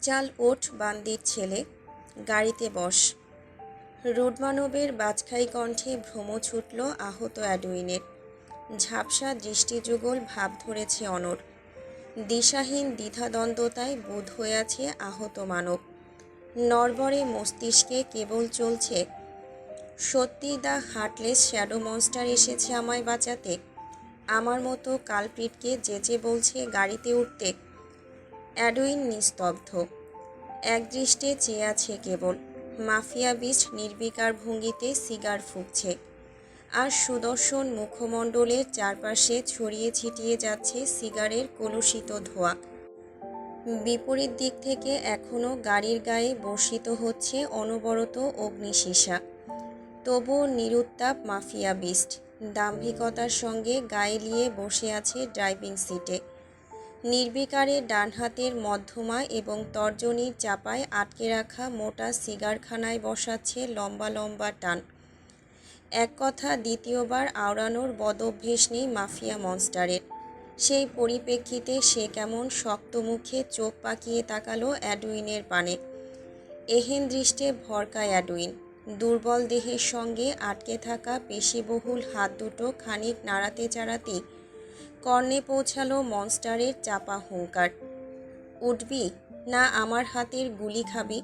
চাল ওঠ বান্দির ছেলে, গাড়িতে বস। রুডমানবের বাজখাই কণ্ঠে ভ্রম ছুটল আহত অ্যাডুইনের। ঝাপসা দৃষ্টিযুগল ভাব ধরেছে অনর। দিশাহীন দ্বিধাদ্বন্দ্বতায় বোধ হয়ে আছে আহত মানব। নড়বড়ে মস্তিষ্কে কেবল চলছে, সত্যি দ্য হার্টলেস শ্যাডো মনস্টার এসেছে আমায় বাঁচাতে। আমার মতো কালপ্রিটকে যেচে বলছে গাড়িতে উঠতে। অ্যাডুইন নিস্তব্ধ, একদৃষ্টে চেয়ে আছে কেবল। মাফিয়া বিস্ট নির্বিকার ভঙ্গিতে সিগার ফুঁকছে, আর সুদর্শন মুখমণ্ডলের চারপাশে ছড়িয়ে ছিটিয়ে যাচ্ছে সিগারের কলুষিত ধোঁয়া। বিপরীত দিক থেকে এখনও গাড়ির গায়ে বর্ষিত হচ্ছে অনবরত অগ্নিশিসা। তবুও নিরুত্তাপ মাফিয়া বিস্ট দাম্ভিকতার সঙ্গে গায়ে লিয়ে বসে আছে ড্রাইভিং সিটে। নির্বিকারে ডান হাতের মধ্যমা এবং তর্জনীর চাপায় আটকে রাখা মোটা সিগারখানায় বসাচ্ছে লম্বা লম্বা টান। এক কথা দ্বিতীয়বার আওড়ানোর বদঅভ্যেস নেই মাফিয়া মনস্টারের। সেই পরিপ্রেক্ষিতে সে কেমন শক্ত মুখে চোখ পাকিয়ে তাকালো অ্যাডুইনের পানে। এহেন দৃষ্টে ভরকায় অ্যাডুইন। দুর্বল দেহের সঙ্গে আটকে থাকা পেশিবহুল হাত দুটো খানিক নাড়াতে চাড়াতেই কর্ণে পৌঁছালো মনস্টারের চাপা হুঙ্কার। উঠবি না আমার হাতের গুলি খাবি?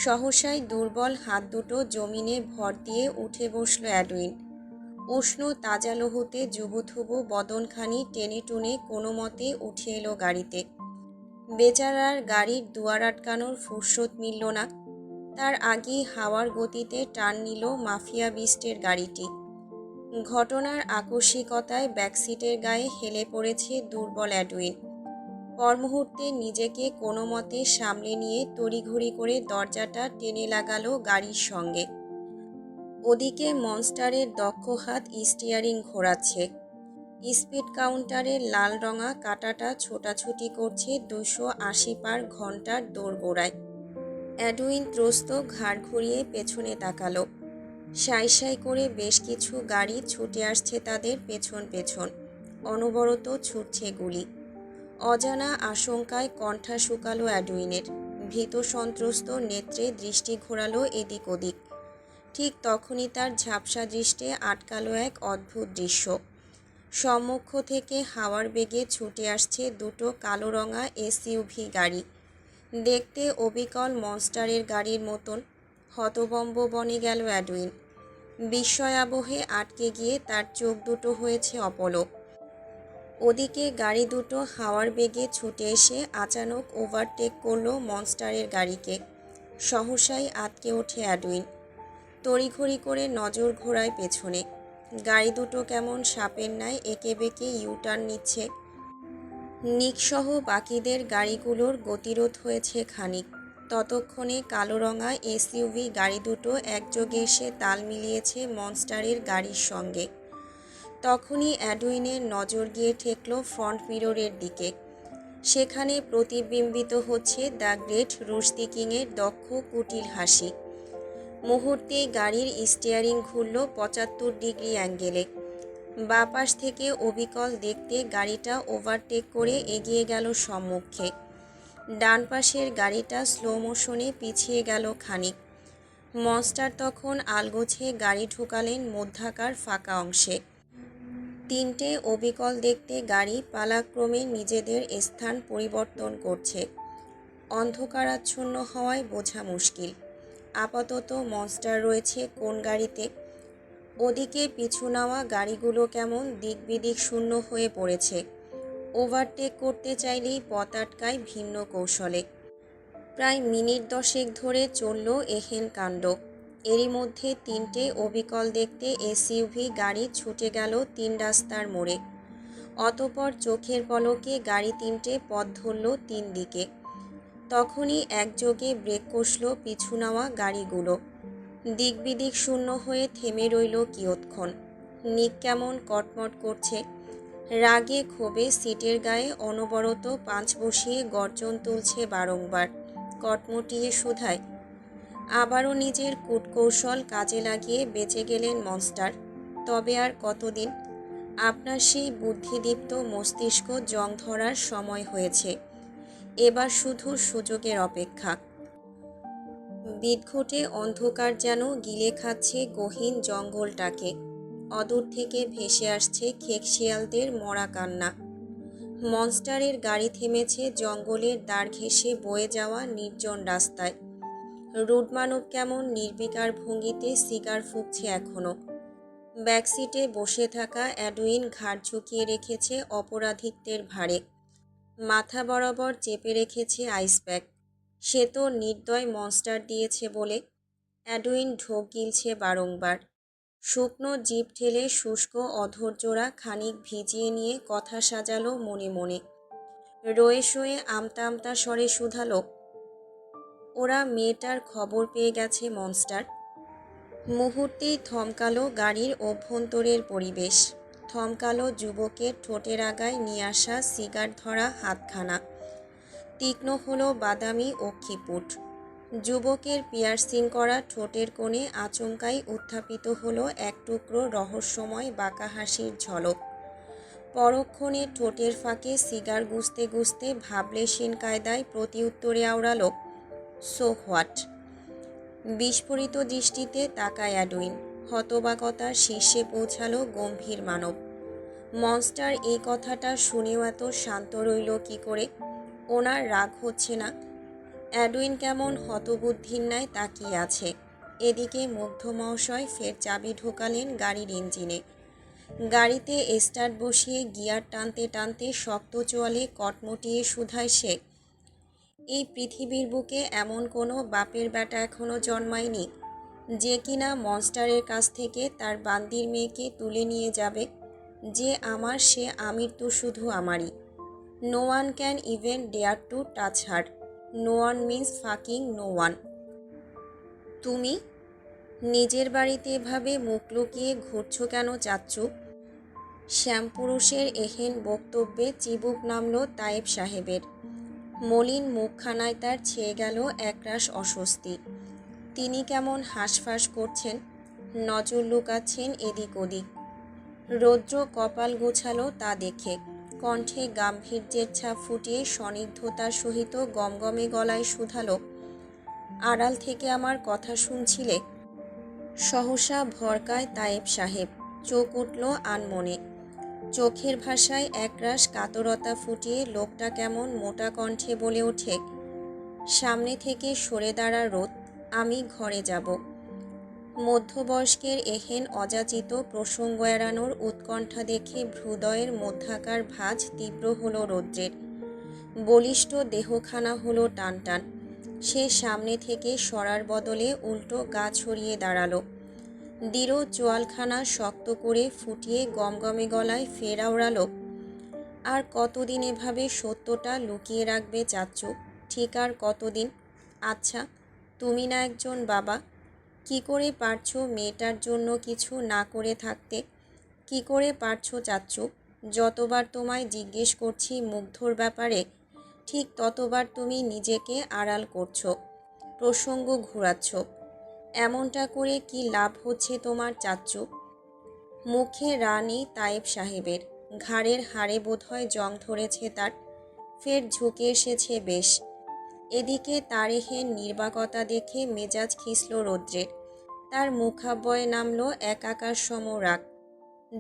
সহসাই দুর্বল হাত দুটো জমিনে ভর দিয়ে উঠে বসল অ্যাডুইন। উষ্ণ তাজা লহুতে জুবুথুবু বদনখানি টেনে টুনে কোনো মতে উঠে এলো গাড়িতে। বেচারার গাড়ির দুয়ার আটকানোর ফুরসত মিলল না। তার আগেই হাওয়ার গতিতে টান নিল মাফিয়া বিস্টের গাড়িটি। ঘটনার আকস্মিকতায় ব্যাকসিটের গায়ে হেলে পড়েছে দুর্বল অ্যাডুইন। পরমুহূর্তে নিজেকে কোনো মতে সামলে নিয়ে তড়িঘড়ি করে দরজাটা টেনে লাগালো গাড়ির সঙ্গে। ওদিকে মনস্টারের দক্ষ হাত স্টিয়ারিং ঘোরাচ্ছে। স্পিড কাউন্টারের লাল রঙা কাঁটাটা ছোটাছুটি করছে 280 পার ঘন্টার দোরগোড়ায়। অ্যাডুইন ত্রস্ত ঘাড় ঘুরিয়ে পেছনে তাকালো। সাই সাই করে বেশ কিছু গাড়ি ছুটে আসছে তাদের পেছন পেছন। অনবরত ছুটছে গুলি। অজানা আশঙ্কায় কণ্ঠা শুকালো অ্যাডুইনের। ভীত সন্ত্রস্ত নেত্রে দৃষ্টি ঘোরালো এদিক ওদিক। ঠিক তখনই তার ঝাপসা দৃষ্টে আটকালো এক অদ্ভুত দৃশ্য। সম্মুখ থেকে হাওয়ার বেগে ছুটে আসছে দুটো কালো রঙা এসইউভি গাড়ি। দেখতে অবিকল মনস্টারের গাড়ির মতন। হতবম্ব বনে গেল অ্যাডুইন। বিস্ময়াবহে আটকে গিয়ে তার চোখ দুটো হয়েছে অপলক। ওদিকে গাড়ি দুটো হাওয়ার বেগে ছুটে এসে আচানক ওভারটেক করলো মনস্টারের গাড়িকে। সহসাই আটকে ওঠে অ্যাডুইন। তড়িঘড়ি করে নজর ঘোরায় পেছনে। গাড়ি দুটো কেমন সাপের ন্যায় এঁকে বেঁকে ইউটার্ন নিচ্ছে। নিকসহ বাকিদের গাড়িগুলোর গতিরোধ হয়েছে খানিক। ততক্ষণে কালো রঙা এসইউভি গাড়ি দুটো একযোগে এসে তাল মিলিয়েছে মনস্টারের গাড়ির সঙ্গে। তখনই অ্যাডুইনের নজর গিয়ে ঠেকল ফ্রন্ট মিররের দিকে। সেখানে প্রতিবিম্বিত হচ্ছে দ্য গ্রেট রুশদি কিংয়ের দক্ষ কুটিল হাসি। মুহূর্তেই গাড়ির স্টিয়ারিং ঘুরল 75 ডিগ্রি অ্যাঙ্গেলে। বাঁ পাশ থেকে অবিকল দেখতে গাড়িটা ওভারটেক করে এগিয়ে গেল সম্মুখে। ডান পাশের গাড়িটা স্লো মোশনে পিছিয়ে গেল খানিক। মনস্টার তখন আলগোছে গাড়ি ঢুকালেন মধ্যাকার ফাঁকা অংশে। তিনটে অবিকল দেখতে গাড়ি পালাক্রমে নিজেদের স্থান পরিবর্তন করছে। অন্ধকারাচ্ছন্ন হওয়ায় বোঝা মুশকিল আপাতত মনস্টার রয়েছে কোন গাড়িতে। ওদিকে পিছু নেওয়া গাড়িগুলো কেমন দিক বিদিক শূন্য হয়ে পড়েছে। ওভারটেক করতে চাইলেই পথ আটকায় ভিন্ন কৌশলে। প্রায় মিনিট 10 ধরে চলল এহেন কাণ্ড। এরই মধ্যে তিনটে অবিকল দেখতে এসইউভি গাড়ি ছুটে গেল 3 রাস্তার মোড়ে। অতঃপর চোখের পলকে গাড়ি তিনটে পথ ধরল 3 দিকে। তখনই একযোগে ব্রেক কষল পিছু নেওয়া গাড়িগুলো। দিক বিদিক শূন্য হয়ে থেমে রইল কিয়ৎক্ষণ। নিক কেমন কটমট করছে। রাগে ক্ষোভে সিটের গায়ে অনবরত পাঁচ বসিয়ে গর্জন তুলছে বারংবার। কটমটিয়ে শুধায়। আবারও নিজের কূটকৌশল কাজে লাগিয়ে বেঁচে গেলেন মনস্টার। তবে আর কতদিন? আপনার সেই বুদ্ধিদীপ্ত মস্তিষ্ক জং ধরার সময় হয়েছে। এবার শুধু সুযোগের অপেক্ষা। বিদঘুটে অন্ধকার যেন গিলে খাচ্ছে গহীন জঙ্গলটাকে। অদূর থেকে ভেসে আসছে খেকশিয়ালদের মরা কান্না। মনস্টারের গাড়ি থেমেছে জঙ্গলের দ্বার ঘেঁষে বয়ে যাওয়া নির্জন রাস্তায়। রুড মানব কেমন নির্বিকার ভঙ্গিতে সিগার ফুঁকছে এখনো। ব্যাকসিটে বসে থাকা অ্যাডুইন ঘাড় ঝুঁকিয়ে রেখেছে অপরাধিত্বের ভারে। মাথা বরাবর চেপে রেখেছে আইস প্যাক। সে তো নির্দয় মনস্টার দিয়েছে বলে। অ্যাডুইন ঢোক গিলছে বারংবার। শুকনো জিভ ঠেলে শুষ্ক অধৈর্যরা খানিক ভিজিয়ে নিয়ে কথা সাজালো মনে মনে। রয়ে শোয়ে আমতা আমতা স্বরে শুধালো, ওরা মেয়েটার খবর পেয়ে গেছে মনস্টার। মুহূর্তেই থমকালো গাড়ির অভ্যন্তরের পরিবেশ। থমকালো যুবকের ঠোঁটের আগায় নিয়ে আসা সিগার ধরা হাতখানা। তীক্ষ্ণ হলো বাদামি অক্ষিপুট। যুবকের পিয়ার্সিং করা ঠোঁটের কোণে আচমকাই উত্থাপিত হলো এক টুকরো রহস্যময় বাঁকা হাসির ঝলক। পরক্ষণে ঠোঁটের ফাঁকে সিগার গুজতে গুজতে ভাবলেশীন কায়দায় প্রতি উত্তরে আওড়ালো, সো হোয়াট। বিস্ফোরিত দৃষ্টিতে তাকায় অ্যাডুইন। হতবাকতার শীর্ষে পৌঁছালো গম্ভীর মানব। মনস্টার এই কথাটা শুনেও এত শান্ত রইল কি করে? ওনার রাগ হচ্ছে না? অ্যাডুইন কেমন হতবুদ্ধির ন্যায় তাকিয়ে আছে। এদিকে মুগ্ধ মহাশয় ফের চাবি ঢোকালেন গাড়ির ইঞ্জিনে। গাড়িতে স্টার্ট বসিয়ে গিয়ার টানতে টানতে শক্ত চোয়ালে কটমটিয়ে শুধায় সে, এই পৃথিবীর বুকে এমন কোনো বাপের বেটা এখনো জন্মায়নি যে কিনা মনস্টারের কাছ থেকে তার বান্দির মেয়েকে তুলে নিয়ে যাবে। যে আমার সে আমির তো শুধু আমারই। No one can even dare to touch her. No one means fucking no one. তুমি নিজের বাড়িতে এভাবে মুখ লুকিয়ে ঘুরছ কেন চাচ্চু? শ্যামপুরুষের এহেন বক্তব্যে চিবুক নামল তায়েব সাহেবের। মলিন মুখখানায় তার ছেয়ে গেল একরাশ অস্বস্তি। তিনি কেমন হাঁসফাঁস করছেন, নজর লুকাচ্ছেন এদিক ওদিক। রৌদ্র কপাল গোছালো তা দেখে। কণ্ঠে গাম্ভীর্যের ছাপ ফুটিয়ে স্বনিগ্ধতার সহিত গমগমে গলায় শুধালো, আড়াল থেকে আমার কথা শুনছিলে? সহসা ভরকায় তায়েব সাহেব। চোখ উঠল আনমনে। চোখের ভাষায় একরাশ কাতরতা ফুটিয়ে লোকটা কেমন মোটা কণ্ঠে বলে ওঠে, সামনে থেকে সরে দাঁড়া রোদ, আমি ঘরে যাব। মধ্যবয়স্কের এহেন অযাচিত প্রসঙ্গ এড়ানোর উৎকণ্ঠা দেখে হৃদয়ের মধ্যাকার ভাঁজ তীব্র হলো রৌদ্রের। বলিষ্ঠ দেহখানা হলো টানটান। সে সামনে থেকে সরার বদলে উল্টো গা ছড়িয়ে দাঁড়ালো। দৃঢ় চোয়ালখানা শক্ত করে ফুটিয়ে গমগমে গলায় ফের আওড়ালো, আর কতদিন এভাবে সত্যটা লুকিয়ে রাখবে চাচ্চু? ঠিক আর কতদিন? আচ্ছা, তুমি না একজন বাবা, কি করে পারছো মেয়েটার জন্য কিছু না করে থাকতে? কি করে পারছো চাচ্চু? যতবার তোমায় জিজ্ঞেস করছি মুগ্ধর ব্যাপারে, ঠিক ততবার তুমি নিজেকে আড়াল করছো, প্রসঙ্গ ঘোরাচ্ছ। এমনটা করে কি লাভ হচ্ছে তোমার চাচ্চু? মুখে রানী তায়েব সাহেবের। ঘাড়ের হাড়ে বোধহয় জং ধরেছে তার। ফের ঝুঁকে এসেছে বেশ। এদিকে তার এহেন নির্বাকতা দেখে মেজাজ খিসল রৌদ্রের। তার মুখাবয়ে নামল একাকার সম রাগ।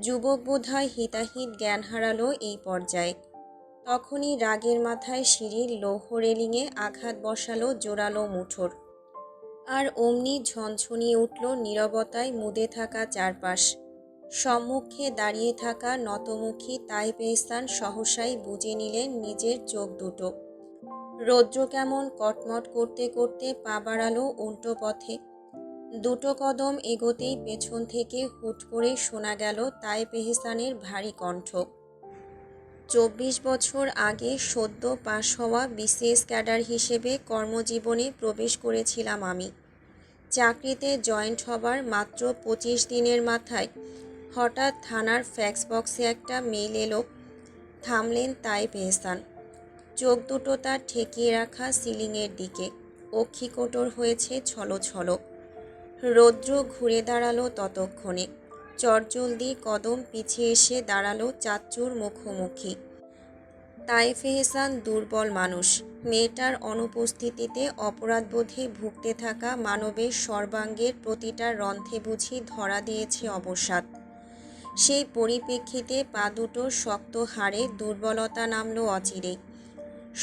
যুবক বোধহয় হিতাহিত জ্ঞান হারালো এই পর্যায়ে। তখনই রাগের মাথায় সিঁড়ির লৌহ রেলিংয়ে আঘাত বসালো জোরালো মুঠোর। আর অমনি ঝনঝনিয়ে উঠল নীরবতায় মুদে থাকা চারপাশ। সম্মুখে দাঁড়িয়ে থাকা নতমুখী তায়েব এহসান সহসাই বুঝে নিলেন নিজের চোখ দুটো। রৌদ্র কেমন কটমট করতে করতে পা বাড়ালো উল্টো পথে। দুটো কদম এগোতেই পেছন থেকে হুট করে শোনা গেল তায়েব এহসানের ভারী কণ্ঠ, 24 বছর আগে সদ্য পাশ হওয়া বিসিএস ক্যাডার হিসেবে কর্মজীবনে প্রবেশ করেছিলাম আমি। চাকরিতে জয়েন্ট হবার মাত্র 25 দিনের মাথায় হঠাৎ থানার ফ্যাক্স বক্সে একটা মেইল এলো। থামলেন তায়েব এহসান। চোখ দুটো তার ঠেকিয়ে রাখা সিলিংয়ের দিকে। অক্ষিকোটর হয়েছে ছলো ছলো। রৌদ্র ঘুরে দাঁড়ালো ততক্ষণে। চটজলদি কদম পিছিয়ে এসে দাঁড়ালো চাচ্চুর মুখোমুখি। তায়েফ এহসান দুর্বল মানুষ। মেয়েটার অনুপস্থিতিতে অপরাধবোধে ভুগতে থাকা মানবের সর্বাঙ্গের প্রতিটা রন্ধ্রে বুঝি ধরা দিয়েছে অবসাদ। সেই পরিপ্রেক্ষিতে পা দুটোর শক্ত হাড়ে দুর্বলতা নামল অচিরেই।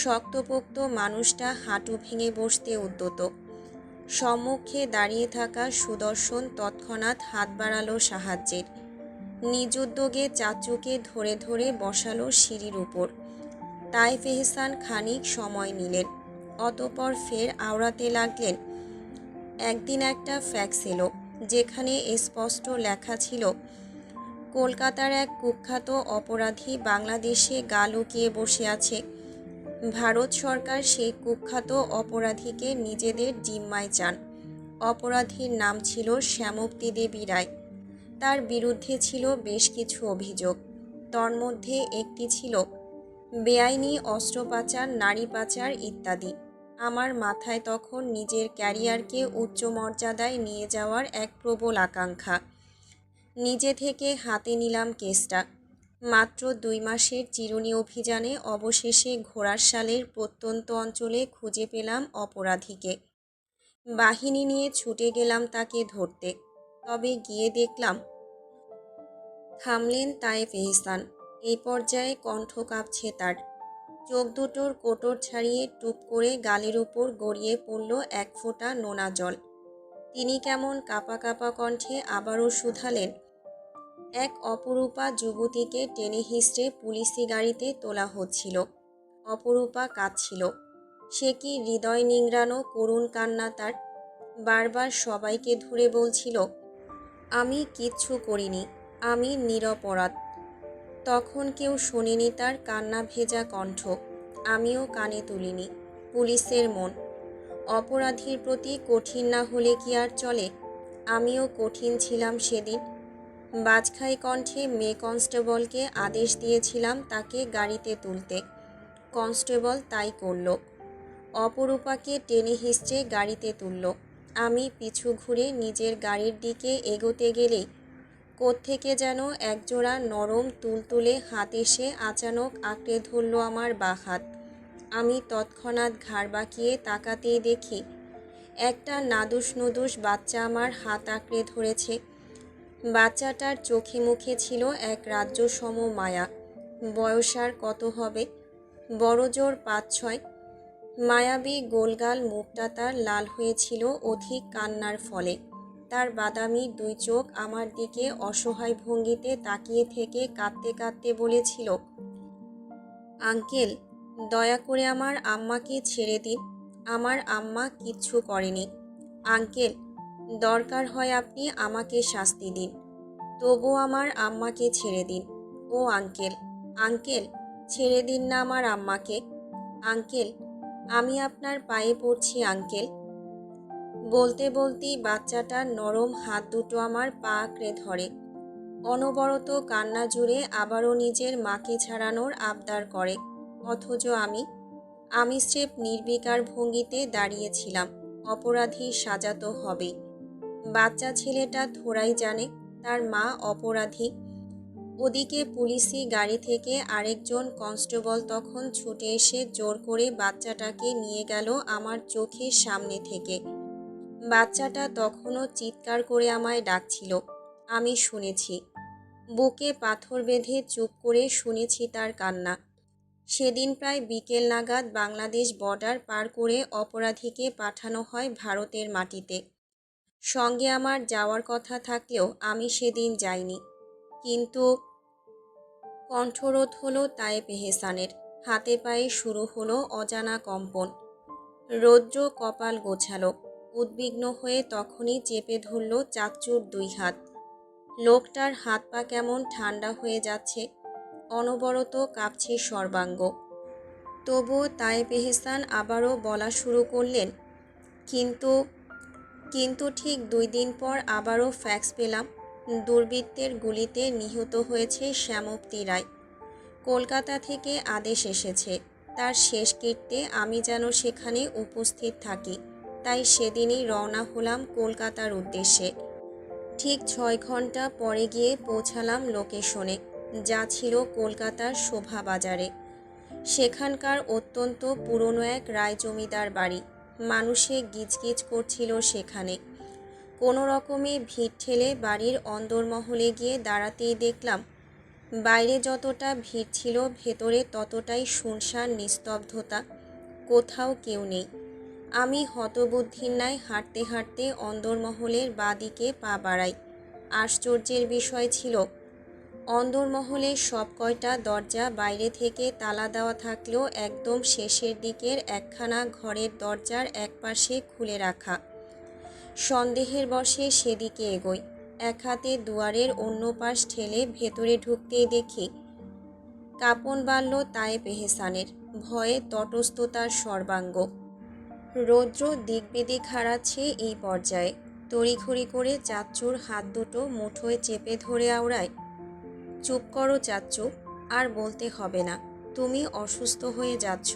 শক্তপোক্ত মানুষটা হাঁটু ভেঙে বসতে উদ্যত। সম্মুখে দাঁড়িয়ে থাকা সুদর্শন তৎক্ষণাৎ হাত বাড়ালো সাহায্যের। নিজ উদ্যোগে চাচুকে ধরে ধরে বসালো সিঁড়ির উপর। তায়েফ এহসান খানিক সময় নিলেন, অতঃপর ফের আওড়াতে লাগলেন। একদিন একটা ফ্যাক্স এলো, যেখানে স্পষ্ট লেখা ছিল, কলকাতার এক কুখ্যাত অপরাধী বাংলাদেশে গা লুকিয়ে বসে আছে। ভারত সরকার সেই কুখ্যাত অপরাধীকে নিজেদের জিম্মায় চান। অপরাধীর নাম ছিল শ্যামপ্তি দেবী রায়। তার বিরুদ্ধে ছিল বেশ কিছু অভিযোগ। তন্মধ্যে একটি ছিল বেআইনি অস্ত্র পাচার, নারী পাচার ইত্যাদি। আমার মাথায় তখন নিজের ক্যারিয়ারকে উচ্চ মর্যাদায় নিয়ে যাওয়ার এক প্রবল আকাঙ্ক্ষা। নিজে থেকে হাতে নিলাম কেসটা। মাত্র 2 মাসের চিরুনি অভিযানে অবশেষে ঘোড়ারশালের প্রত্যন্ত অঞ্চলে খুঁজে পেলাম অপরাধীকে। বাহিনী নিয়ে ছুটে গেলাম তাকে ধরতে। তবে গিয়ে দেখলাম। থামলেন তায়েফ এহসান। এই পর্যায়ে কণ্ঠ কাঁপছে তার। চোখ দুটোর কোটর ছাড়িয়ে টুপ করে গালের উপর গড়িয়ে পড়ল এক ফোঁটা নোনা জল। তিনি কেমন কাঁপা কাঁপা কণ্ঠে আবারও শুধালেন, এক অপরূপা যুবতীকে টেনে হিঁচড়ে পুলিশি গাড়িতে তোলা হচ্ছিল। অপরূপা কাঁদছিল। সে কি হৃদয় নিংড়ানো করুণ কান্না তার। বারবার সবাইকে ধরে বলছিল, আমি কিচ্ছু করিনি, আমি নিরপরাধ। তখন কেউ শোনেনি তার কান্না ভেজা কণ্ঠ। আমিও কানে তুলিনি। পুলিশের মন অপরাধীর প্রতি কঠিন না হলে কি আর চলে? আমিও কঠিন ছিলাম সেদিন। বাজখাই কণ্ঠে মেয়ে কনস্টেবলকে আদেশ দিয়েছিলাম তাকে গাড়িতে তুলতে। কনস্টেবল তাই করল। অপরূপাকে টেনে হিঁচড়ে গাড়িতে তুলল। আমি পিছু ঘুরে নিজের গাড়ির দিকে এগোতে গেলেই কোত্থেকে যেন একজোড়া নরম তুলতুলে হাত এসে আচানক আঁকড়ে ধরল আমার বাঁ হাত। আমি তৎক্ষণাৎ ঘাড় বাঁকিয়ে তাকাতেই দেখি একটা নাদুস নুদুস বাচ্চা আমার হাত আঁকড়ে ধরেছে। বাচ্চাটার চোখে মুখে ছিল এক রাজ্যসম মায়া। বয়স আর কত হবে? বড়জোর 5-6। মায়াবী গোলগাল মুখটা তার লাল হয়েছিল অধিক কান্নার ফলে। তার বাদামি 2 চোখ আমার দিকে অসহায় ভঙ্গিতে তাকিয়ে থেকে কাঁদতে কাঁদতে বলেছিল, আঙ্কেল, দয়া করে আমার আম্মাকে ছেড়ে দিন। আমার আম্মা কিচ্ছু করেনি। আঙ্কেল, দরকার হয় আপনি আমাকে শাস্তি দিন, তবু আমার আম্মাকে ছেড়ে দিন। ও আঙ্কেল, আঙ্কেল, ছেড়ে দিন না আমার আম্মাকে। আঙ্কেল, আমি আপনার পায়ে পড়ছি আঙ্কেল। বলতে বলতেই বাচ্চাটার নরম হাত দুটো আমার পা আঁকড়ে ধরে। অনবরত কান্না জুড়ে আবারও নিজের মাকে ছাড়ানোর আবদার করে। অথচ আমি স্রেফ নির্বিকার ভঙ্গিতে দাঁড়িয়েছিলাম। অপরাধী সাজা তো হবেই। বাচ্চা ছেলেটা থোড়াই জানে তার মা অপরাধী। ওদিকে পুলিশি গাড়ি থেকে আরেকজন কনস্টেবল তখন ছুটে এসে জোর করে বাচ্চাটাকে নিয়ে গেল আমার চোখের সামনে থেকে। বাচ্চাটা তখনও চিৎকার করে আমায় ডাকছিল। আমি শুনেছি। বুকে পাথর বেঁধে চুপ করে শুনেছি তার কান্না। সেদিন প্রায় বিকেল নাগাদ বাংলাদেশ বর্ডার পার করে অপরাধীকে পাঠানো হয় ভারতের মাটিতে। সঙ্গে আমার যাওয়ার কথা থাকলেও আমি সেদিন যাইনি। কিন্তু কণ্ঠরোধ হলো তায়েফ এহসানের। হাতে পায়ে শুরু হলো অজানা কম্পন। রৌদ্র কপাল গোছালো। উদ্বিগ্ন হয়ে তখনই চেপে ধরল চাচ্চুর 2 হাত। লোকটার হাত পা কেমন ঠান্ডা হয়ে যাচ্ছে। অনবরত কাঁপছে সর্বাঙ্গ। তবুও তায়েফ এহসান আবারও বলা শুরু করলেন, কিন্তু ঠিক 2 দিন পর আবারও ফ্যাক্স পেলাম। দুর্বৃত্তের গুলিতে নিহত হয়েছে শ্যামপ্তি রায়। কলকাতা থেকে আদেশ এসেছে তার শেষকৃত্যে আমি যেন সেখানে উপস্থিত থাকি। তাই সেদিনই রওনা হলাম কলকাতার উদ্দেশ্যে। ঠিক 6 ঘন্টা পরে গিয়ে পৌঁছালাম লোকেশনে, যা ছিল কলকাতার শোভা বাজারে। সেখানকার অত্যন্ত পুরনো এক রায় জমিদার বাড়ি। মানুষে গিজগিজ করছিল সেখানে। কোনো রকমে ভিড় ঠেলে বাড়ির অন্দরমহলে গিয়ে দাঁড়াতেই দেখলাম বাইরে যতটা ভিড় ছিল ভেতরে ততটাই শুনশান নিস্তব্ধতা। কোথাও কেউ নেই। আমি হতবুদ্ধির ন্যায় হাঁটতে হাঁটতে অন্দরমহলের বাঁদিকে পা বাড়াই। আশ্চর্যের বিষয় ছিল, অন্দরমহলের সব কয়টা দরজা বাইরে থেকে তালা দেওয়া থাকলেও একদম শেষের দিকের একখানা ঘরের দরজার একপাশে খুলে রাখা। সন্দেহের বশে সেদিকে এগোই। এক হাতে দুয়ারের অন্য পাশ ঠেলে ভেতরে ঢুকতেই দেখি কাঁপন বাড়ল তায়েব এহসানের। ভয়ে তটস্থতার সর্বাঙ্গ। রৌদ্র দিকবিদিক হারাচ্ছে এই পর্যায়ে। তড়িঘড়ি করে চাচ্চুর হাত দুটো মুঠোয় চেপে ধরে আওড়ায়, চুপ করো চাচ্চু, আর বলতে হবে না, তুমি অসুস্থ হয়ে যাচ্ছ।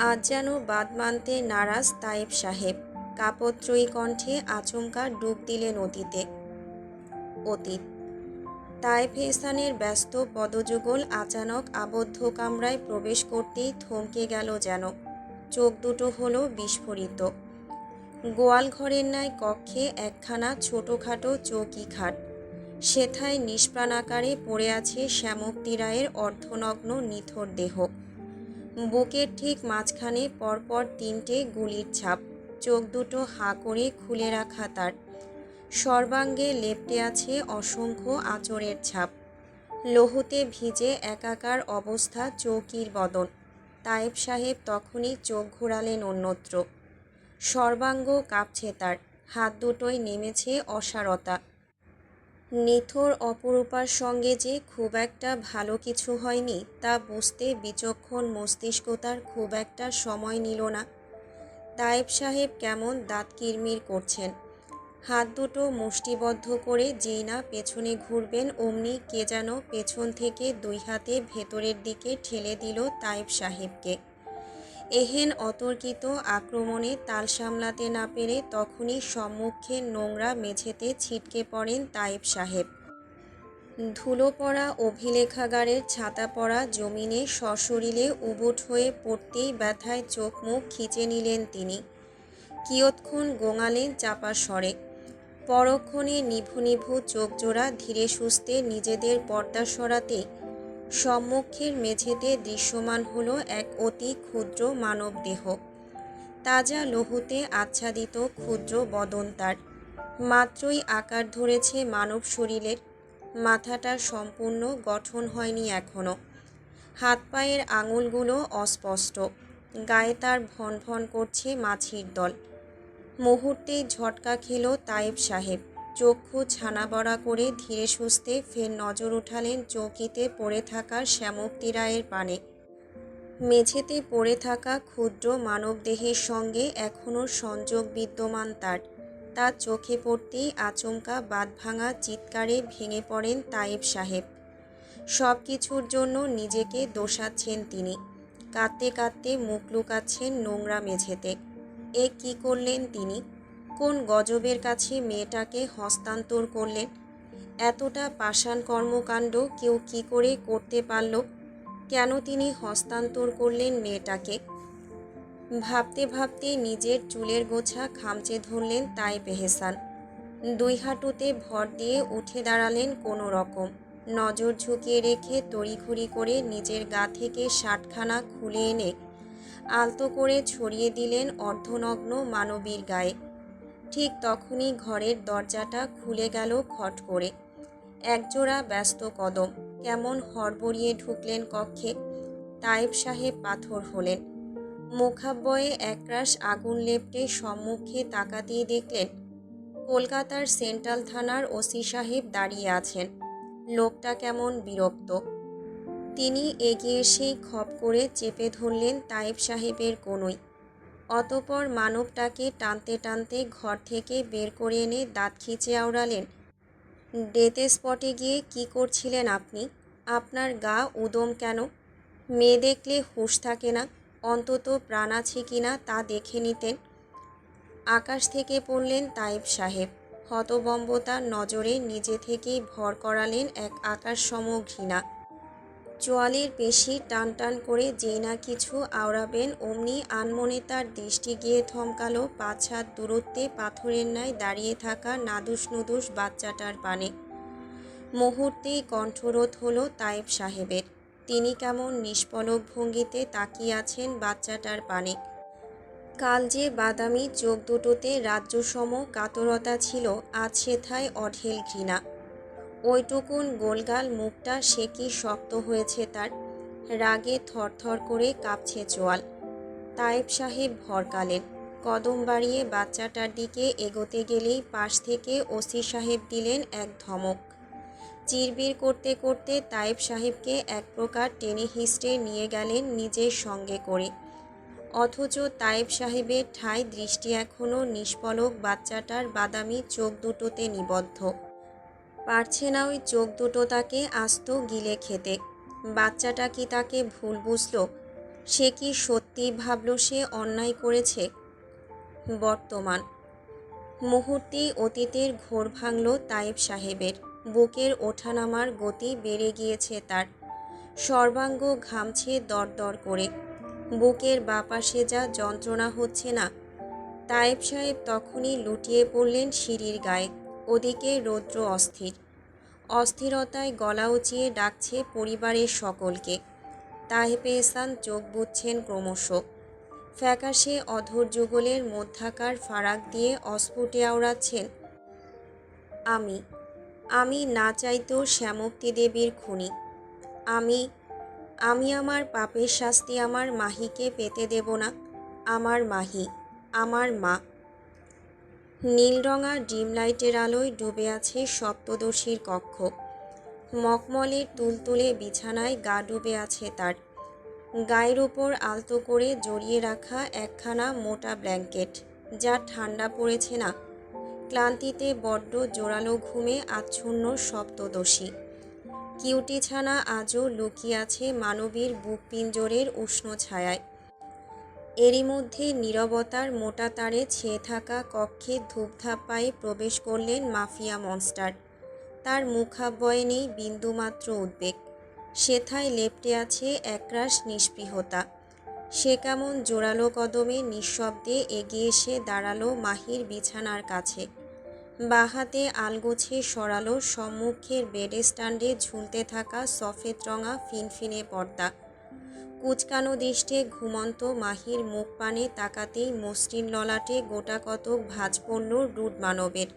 আজ যেন বাদ মানতে নারাজ তায়েব সাহেব। কাপত্রয়ী কণ্ঠে আচমকা ডুব দিলেন অতীতে। অতীত। তায়েব এহসানের ব্যস্ত পদযুগল আচানক আবদ্ধ কামরায় প্রবেশ করতেই থমকে গেল যেন। চোখ দুটো হলো বিস্ফোরিত। গোয়াল ঘরের ন্যায় কক্ষে একখানা ছোটোখাটো চৌকি খাট। সেথায় নিষ্প্রাণ আকারে পড়ে আছে শ্যামক্তি রায়ের অর্ধনগ্ন নিথর দেহ। বুকের ঠিক মাঝখানে পরপর 3টে গুলির ছাপ। চোখ দুটো হাঁ করে খুলে রাখা তার। সর্বাঙ্গে লেপ্টে আছে অসংখ্য আঁচড়ের ছাপ। লহুতে ভিজে একাকার অবস্থা চৌকির বদন। তায়েব সাহেব তখনই চোখ ঘোরালেন অন্যত্র। সর্বাঙ্গ কাঁপছে তার, হাত দুটোয় নেমেছে অসারতা। নিথর অপরূপার সঙ্গে যে খুব একটা ভালো কিছু হয়নি তা বুঝতে বিচক্ষণ মস্তিষ্ক তার খুব একটা সময় নিল না। তায়েব সাহেব কেমন দাঁত কিরমির করছেন। হাত দুটো মুষ্টিবদ্ধ করে যেই না পেছনে ঘুরবেন অমনি কে যেন পেছন থেকে 2 হাতে ভেতরের দিকে ঠেলে দিল তায়েব সাহেবকে। এহেন অতর্কিত আক্রমণে তাল সামলাতে না পেরে তখনই সম্মুখের নোংরা মেঝেতে ছিটকে পড়েন তায়েব সাহেব। ধুলো পড়া অভিলেখাগারের ছাতা পড়া জমিনে সশরীরে উবুট হয়ে পড়তেই ব্যথায় চোখ মুখ খিঁচে নিলেন তিনি। কিয়ৎক্ষণ গোঙালেন চাপা স্বরে। পরক্ষণে নিভু নিভু চোখজোড়া ধীরে সুস্থে নিজেদের পর্দা সরাতেই সম্মুখের মেঝেতে দৃশ্যমান হলো এক অতি ক্ষুদ্র মানব দেহ। তাজা লহুতে আচ্ছাদিত ক্ষুদ্র বদন তার। মাত্রই আকার ধরেছে মানব শরীরের। মাথাটার সম্পূর্ণ গঠন হয়নি এখনো। হাত পায়ের আঙুলগুলো অস্পষ্ট। গায়ে তার ভন ভন করছে মাছির দল। মুহূর্তেই ঝটকা খেল তায়েব সাহেব। চক্ষু ছানা বড়া করে ধীরে সুস্থে ফের নজর উঠালেন চৌকিতে পড়ে থাকা শ্যামক্তি রায়ের পানে। মেঝেতে পড়ে থাকা ক্ষুদ্র মানবদেহের সঙ্গে এখনও সংযোগ বিদ্যমান তার। তার চোখে পড়তেই আচমকা বাঁধভাঙা চিৎকারে ভেঙে পড়েন তায়েব সাহেব। সব কিছুর জন্য নিজেকে দোষাচ্ছেন তিনি। কাঁদতে কাঁদতে মুখ লুকাচ্ছেন নোংরা মেঝেতে। এ কি করলেন তিনি? কোন গজবের কাছে মেয়েটাকে হস্তান্তর করলেন? এতটা পাষাণ কর্মকাণ্ড কেউ কি করে করতে পারল? কেন তিনি হস্তান্তর করলেন মেয়েটাকে? ভাবতে ভাবতে নিজের চুলের গোছা খামচে ধরলেন তায়েব এহসান। 2 হাঁটুতে ভর দিয়ে উঠে দাঁড়ালেন কোনো রকম। নজর ঝুঁকিয়ে রেখে তড়িঘড়ি করে নিজের গা থেকে শার্টখানা খুলে এনে আলতো করে ছড়িয়ে দিলেন অর্ধনগ্ন মানবীর গায়ে। ঠিক তখনই ঘরের দরজাটা খুলে গেল খট করে। একজোড়া ব্যস্ত কদম কেমন হড়বড়িয়ে ঢুকলেন কক্ষে। তায়েব সাহেব পাথর হলেন। মুখাব্বয়ে একরাশ আগুন লেপ্টে সম্মুখে তাকাতেই দেখলেন কলকাতার সেন্ট্রাল থানার ওসি সাহেব দাঁড়িয়ে আছেন। লোকটা কেমন বিরক্ত। তিনি এগিয়ে এসেই খপ করে চেপে ধরলেন তায়েব সাহেবের কনুই। অতঃপর মানবটাকে টানতে টানতে ঘর থেকে বের করে এনে দাঁত খিঁচে আওড়ালেন, ডেথ স্পটে গিয়ে কি করছিলেন আপনি? আপনার গা উদম কেন? মেয়ে দেখলে হুঁশ থাকে না? অন্তত প্রাণ আছে কিনা তা দেখে নিতেন। আকাশ থেকে পড়লেন তায়েব সাহেব। হতবম্বতার নজরে নিজে থেকেই ভর করালেন এক আকাশসম ঘৃণা। চোয়ালের পেশি টান টান করে যেই না কিছু আওড়াবেন অমনি আনমনে তার দৃষ্টি গিয়ে থমকালো 5 হাত দূরত্বে পাথরের ন্যায় দাঁড়িয়ে থাকা নাদুস নুদুস বাচ্চাটার পানে। মুহূর্তেই কণ্ঠরোধ হলো তায়েব সাহেবের। তিনি কেমন নিষ্পলক ভঙ্গিতে তাকিয়ে আছেন বাচ্চাটার পানে। কাল যে বাদামি চোখ দুটোতে রাজ্যসম কাতরতা ছিল, আজ সেথায় অঢেল ঘৃণা। ওইটুকুন গোলগাল মুখটা সে কি শক্ত হয়েছে তার। রাগে থরথর করে কাঁপছে চোয়াল। তায়েব সাহেব ভরকালেন। কদম বাড়িয়ে বাচ্চাটার দিকে এগোতে গেলেই পাশ থেকে ওসি সাহেব দিলেন এক ধমক। চিরবির করতে করতে তায়েব সাহেবকে এক প্রকার টেনে হিঁচড়ে নিয়ে গেলেন নিজের সঙ্গে করে। অথচ তায়েব সাহেবের ঠায় দৃষ্টি এখনও নিষ্পলক বাচ্চাটার বাদামি চোখ দুটোতে নিবদ্ধ। পারছে না ওই চোখ দুটো তাকে আস্ত গিলে খেতে। বাচ্চাটা কি তাকে ভুল বুঝল? সে কি সত্যিই ভাবল সে অন্যায় করেছে? বর্তমান মুহূর্তেই অতীতের ঘোর ভাঙল তায়েব সাহেবের। বুকের ওঠানামার গতি বেড়ে গিয়েছে তার। সর্বাঙ্গ ঘামছে দরদর করে। বুকের বাপাশে যা যন্ত্রণা হচ্ছে না। তায়েব সাহেব তখনই লুটিয়ে পড়লেন সিঁড়ির গায়ে। ওদিকে রৌদ্র অস্থির। অস্থিরতায় গলা উঁচিয়ে ডাকছে পরিবারের সকলকে। তাহেব এহসান চোখ বুজছেন ক্রমশ। ফ্যাকাশে অধর যুগলের মধ্যাকার ফারাক দিয়ে অস্ফুটে আওড়াচ্ছেন, আমি আমি না চাইতেও শ্যামক্তি দেবীর খুনি। আমি আমি আমার পাপের শাস্তি আমার মাহিকে পেতে দেব না। আমার মাহি, আমার মা। নীলরঙা ডিম লাইটের আলোয় ডুবে আছে সপ্তদশীর কক্ষ। মখমলের তুলতুলে বিছানায় গা ডুবে আছে তার। গায়ের ওপর আলতো করে জড়িয়ে রাখা একখানা মোটা ব্ল্যাঙ্কেট, যা ঠান্ডা পড়েছে না। ক্লান্তিতে বড্ড জোরালো ঘুমে আচ্ছন্ন সপ্তদশী। কিউটি ছানা আজও লুকিয়ে আছে মানবীর বুক পিঞ্জরের উষ্ণ ছায়ায়। এরই মধ্যে নীরবতার মোটা তারে ছেয়ে থাকা কক্ষে ধূপধাপ পায়ে প্রবেশ করলেন মাফিয়া মনস্টার। তার মুখাবয়বে নেই বিন্দুমাত্র উদ্বেগ। সেথায় লেপ্টে আছে একরাশ নিস্পৃহতা। সে কেমন জোরালো কদমে নিঃশব্দে এগিয়ে এসে দাঁড়ালো মাহির বিছানার কাছে। বাঁ হাতে আলগোছে সরালো সম্মুখের বেড স্ট্যান্ডে ঝুলতে থাকা সফেদ রঙা ফিনফিনে পর্দা। কুচকানো দৃষ্টে ঘুমন্ত মাহির মুখ পানে তাকাতেই মসৃণ ললাটে গোটা কতক ভাঁজ পড়ল রুড মানবের।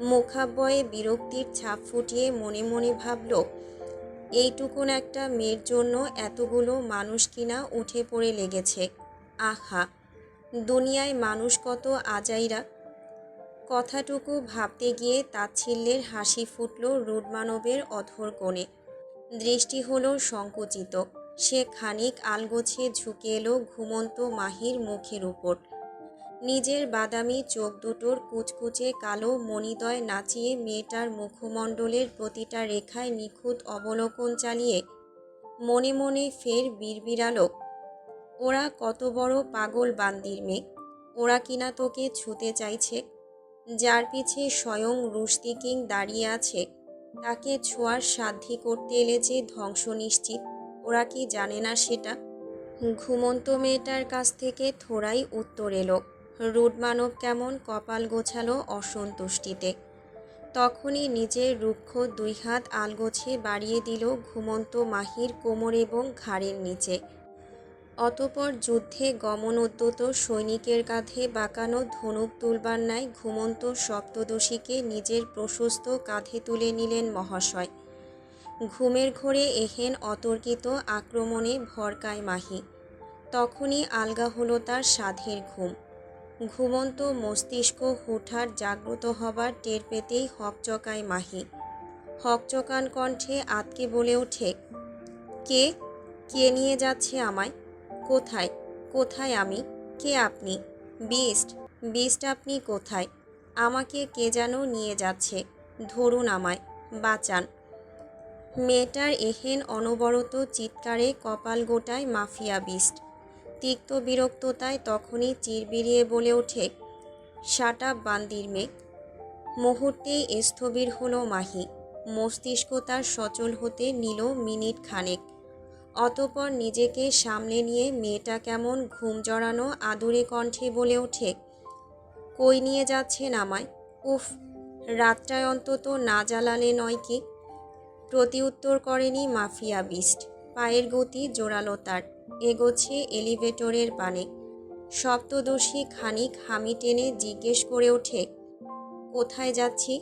মুখাবয়ে বিরক্তির ছাপ ফুটিয়ে মনে মনে ভাবল, এইটুকুন একটা মেয়ের জন্য এতগুলো মানুষ কিনা উঠে পড়ে লেগেছে। আহা, দুনিয়ায় মানুষ কত আজাইরা। কথাটুকু ভাবতে গিয়ে তাচ্ছিল্যের হাসি ফুটল রুড মানবের অধর কোণে। দৃষ্টি হলো সংকুচিত। সে খানিক আলগোছে ঝুঁকে এলো ঘুমন্ত মাহির মুখের উপর। নিজের বাদামি চোখ দুটোর কুচকুচে কালো মণিদ্বয় নাচিয়ে মেয়েটার মুখমণ্ডলের প্রতিটা রেখায় নিখুঁত অবলোকন চালিয়ে মনে মনে ফের বিড়বিড়ালো, ওরা কত বড় পাগল বান্দির মেয়ে। ওরা কিনা তোকে ছুতে চাইছে। যার পিছে স্বয়ং রুশদি কিং দাঁড়িয়ে আছে, তাকে ছোঁয়ার সাধ্যি করতে এলে যে ধ্বংস নিশ্চিত। ওরা কি জানে না সেটা? ঘুমন্ত মেয়েটার কাছ থেকে থোড়াই উত্তর এলো। রুড মানব কেমন কপাল গোছালো অসন্তুষ্টিতে। তখনই নিজের রুক্ষ 2 হাত আলগোছে বাড়িয়ে দিল ঘুমন্ত মাহির কোমর এবং ঘাড়ের নিচে। অতপর যুদ্ধে গমনোদ্যত সৈনিকের কাঁধে বাঁকানো ধনুক তুলবার ন্যায় ঘুমন্ত সপ্তদশীকে নিজের প্রশস্ত কাঁধে তুলে নিলেন মহাশয়। ঘুমের ঘোরে এহেন অতর্কিত আক্রমণে ভরকায় মাহি। তখনই আলগা হলো তার সাধের ঘুম। ঘুমন্ত মস্তিষ্ক হুটহাট জাগ্রত হবার টের পেতেই হকচকায় মাহি। হকচকান কণ্ঠে আতকে বলে ওঠে, কে কে নিয়ে যাচ্ছে আমায়? কোথায় কোথায় আমি? কে আপনি? বিস্ট বিস্ট আপনি কোথায়? আমাকে কে যেন নিয়ে যাচ্ছে। ধরুন আমায়, বাঁচান। মেয়েটার এহেন অনবরত চিৎকারে কপাল গোটায় মাফিয়া বিস্ট। তিক্ত বিরক্ততায় তখনই চিরবিরিয়ে বলে ওঠে, শাট আপ বান্দির মেয়ে। মুহূর্তেই স্থবির হলো মাহি। মস্তিষ্ক তার সচল হতে নিল মিনিট খানেক। অতঃপর নিজেকে সামলে নিয়ে মেয়েটা কেমন ঘুম জড়ানো আদুরে কণ্ঠে বলে ওঠে, কই নিয়ে যাচ্ছেন আমায়? উফ, রাতটায় অন্তত না জ্বালালে নয় কি? প্রতিউত্তর করেনি মাফিয়া বিস্ট। পায়ের গতি জোরালো তার, এগোচ্ছে এলিভেটরের পানে। সপ্তদর্শী খানিক হামি টেনে জিজ্ঞেস করে ওঠে, কোথায় যাচ্ছি?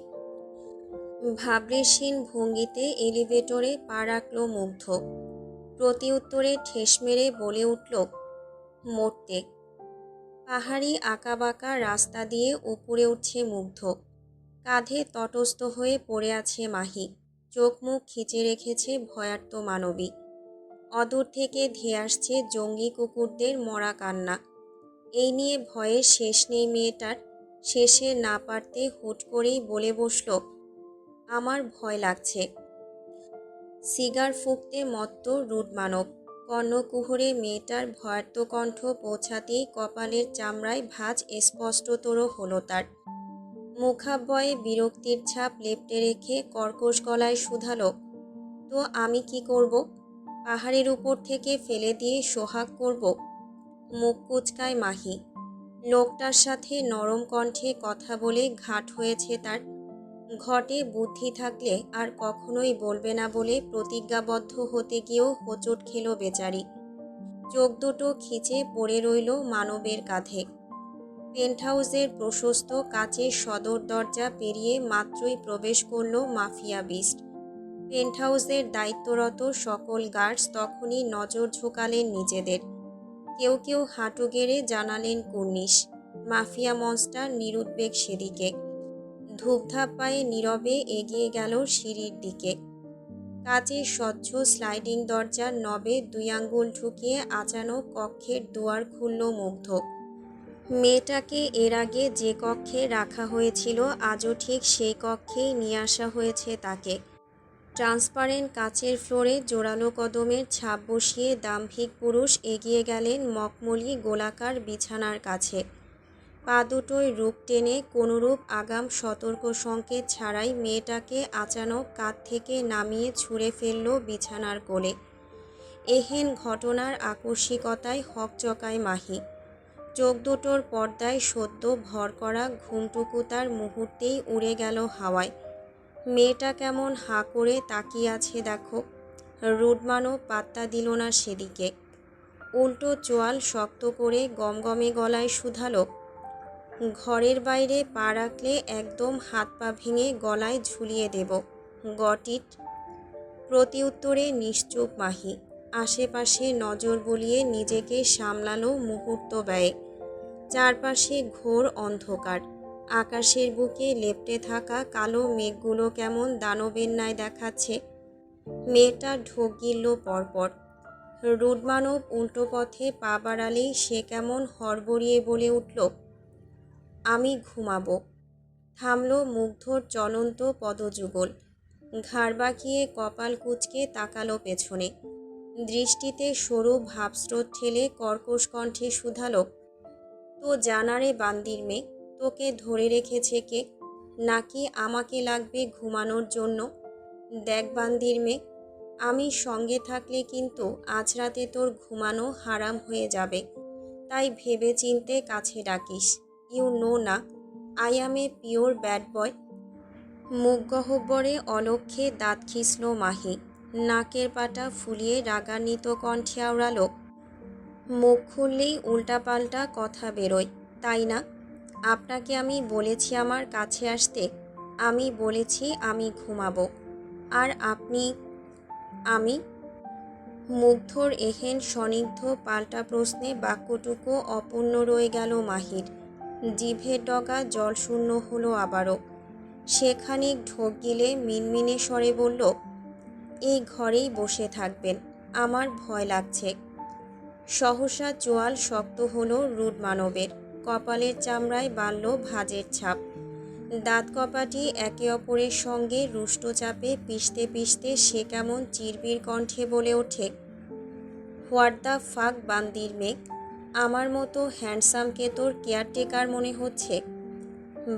ভাবলেশহীন ভঙ্গিতে এলিভেটরে পা রাখল মুগ্ধ। প্রতিউত্তরে ঠেস মেরে বলে উঠল, মরতে। পাহাড়ি আঁকাবাঁকা রাস্তা দিয়ে উপরে উঠছে মুগ্ধ। কাঁধে তটস্থ হয়ে পড়ে আছে মাহি। চোখ মুখ খিচে রেখেছে ভয়ার্ত মানবী। অদূর থেকে ধেয়ে আসছে জঙ্গি কুকুরদের মরা কান্না। এই নিয়ে ভয়ের শেষ নেই মেয়েটার। শেষে না পারতে হুট করেই বলে বসল, আমার ভয় লাগছে। সিগার ফুঁকতে মত্ত রুড মানব। কর্ণকুহরে মেয়েটার ভয়ার্ত কণ্ঠ পৌঁছাতেই কপালের চামড়ায় ভাঁজ স্পষ্টতর হলো তার। মুখাব্বয়ে বিরক্তির ছাপ লেপ্টে রেখে কর্কশ গলায় শুধালো, তো আমি কি করব? পাহাড়ের উপর থেকে ফেলে দিয়ে সোহাগ করব? মুখ কুচকায় মাহি। লোকটার সাথে নরম কণ্ঠে কথা বলে ঘাট হয়েছে তার। ঘটে বুদ্ধি থাকলে আর কখনোই বলবে না বলে প্রতিজ্ঞাবদ্ধ হতে গিয়েও হোঁচট খেল বেচারি। চোখ দুটো খিচে পড়ে রইল মানবের কাঁধে। পেন্টহাউসের প্রশস্ত কাচের সদর দরজা পেরিয়ে মাত্রই প্রবেশ করল মাফিয়া বিস্ট। পেন্টহাউসের দায়িত্বরত সকল গার্ডস তখনই নজর ঝোঁকালেন নিজেদের। কেউ কেউ হাঁটু গেড়ে জানালেন কুর্নিশ। মাফিয়া মনস্টার নিরুদ্বেগ সেদিকে। ধূপধাপ পায়ে নীরবে এগিয়ে গেল সিঁড়ির দিকে। কাচের স্বচ্ছ স্লাইডিং দরজার নবে 2 আঙ্গুল ঢুকিয়ে আচানক কক্ষের দুয়ার খুলল মুগ্ধ। মেয়েটাকে এর আগে যে কক্ষে রাখা হয়েছিল আজও ঠিক সেই কক্ষেই নিয়ে আসা হয়েছে তাকে। ট্রান্সপারেন্ট কাচের ফ্লোরে জোরালো কদমের ছাপ বসিয়ে দাম্ভিক পুরুষ এগিয়ে গেলেন মখমলি গোলাকার বিছানার কাছে। পা দুটোয় রূপ টেনে কোনোরূপ আগাম সতর্ক সংকেত ছাড়াই মেয়েটাকে আচানক কাঁধ থেকে নামিয়ে ছুঁড়ে ফেলল বিছানার কোলে। এহেন ঘটনার আকস্মিকতায় হকচকায় মাহি। চোখ দুটোর পর্দায় সদ্য ভর করা ঘুমটুকু তার মুহূর্তেই উড়ে গেল হাওয়ায়। মেয়েটা কেমন হাঁ করে তাকিয়ে আছে দেখো। রুডমানও পাত্তা দিল না সেদিকে। উল্টো চোয়াল শক্ত করে গমগমে গলায় শুধালো, ঘরের বাইরে পা রাখলে একদম হাত পা ভেঙে গলায় ঝুলিয়ে দেব, গট ইট? প্রতিউত্তরে নিশ্চুপ মাহি। আশেপাশে নজর বুলিয়ে নিজেকে সামলালো মুহূর্ত ব্যয়ে। চারপাশে ঘোর অন্ধকার। আকাশের বুকে লেপ্টে থাকা কালো মেঘগুলো কেমন দানবের ন্যায় দেখাচ্ছে। মেয়েটা ঢোক গিলল পরপর। রুডমানব উল্টো পথে পা বাড়ালেই সে কেমন হড়বড়িয়ে বলে উঠল, আমি ঘুমাবো। থামল মুগ্ধর চলন্ত পদযুগল। ঘাড় বাঁকিয়ে কপাল কুঁচকে তাকালো পেছনে। দৃষ্টিতে সরু ভাবস্রোত ঠেলে কর্কশ কণ্ঠে শুধালো, তো জানারে বান্দির মেয়ে, তোকে ধরে রেখেছে কে? নাকি আমাকে লাগবে ঘুমানোর জন্য? দেখ বান্দির মেয়ে, আমি সঙ্গে থাকলে কিন্তু আজ রাতে তোর ঘুমানো হারাম হয়ে যাবে। তাই ভেবে চিনতে কাছে ডাকিস। ইউ নো না, I am a pure bad boy. মুখ গহ্বরে অলক্ষ্যে দাঁত খিসল মাহি। নাকের পাটা ফুলিয়ে রাগান্বিত কণ্ঠে আওড়ালো, মুখ খুললেই উল্টাপাল্টা কথা বেরোয়, তাই না? আপনাকে আমি বলেছি আমার কাছে আসতে। আমি বলেছি আমি ঘুমাবো। আর আপনি? আমি? মুগ্ধর এহেন স্বনিগ্ধ পাল্টা প্রশ্নে বাক্যটুকু অপূর্ণ রয়ে গেল মাহির। জিভের ডগা জলশূন্য হলো আবারও। সে খানিক ঢোক গিলে মিনমিনে স্বরে বলল, এই ঘরেই বসে থাকবেন, আমার ভয় লাগছে। সহসা চোয়াল শক্ত হলো রুডমানবের। কপালের চামড়ায় বাঁধল ভাঁজের ছাপ। দাঁত কপাটি একে অপরের সঙ্গে রুষ্ট চাপে পিষতে পিষতে সে কেমন চিরবির কণ্ঠে বলে ওঠে, হোয়াট দ্য ফাক বান্দির মেঘ, আমার মতো হ্যান্ডসামকে তোর কেয়ারটেকার মনে হচ্ছে?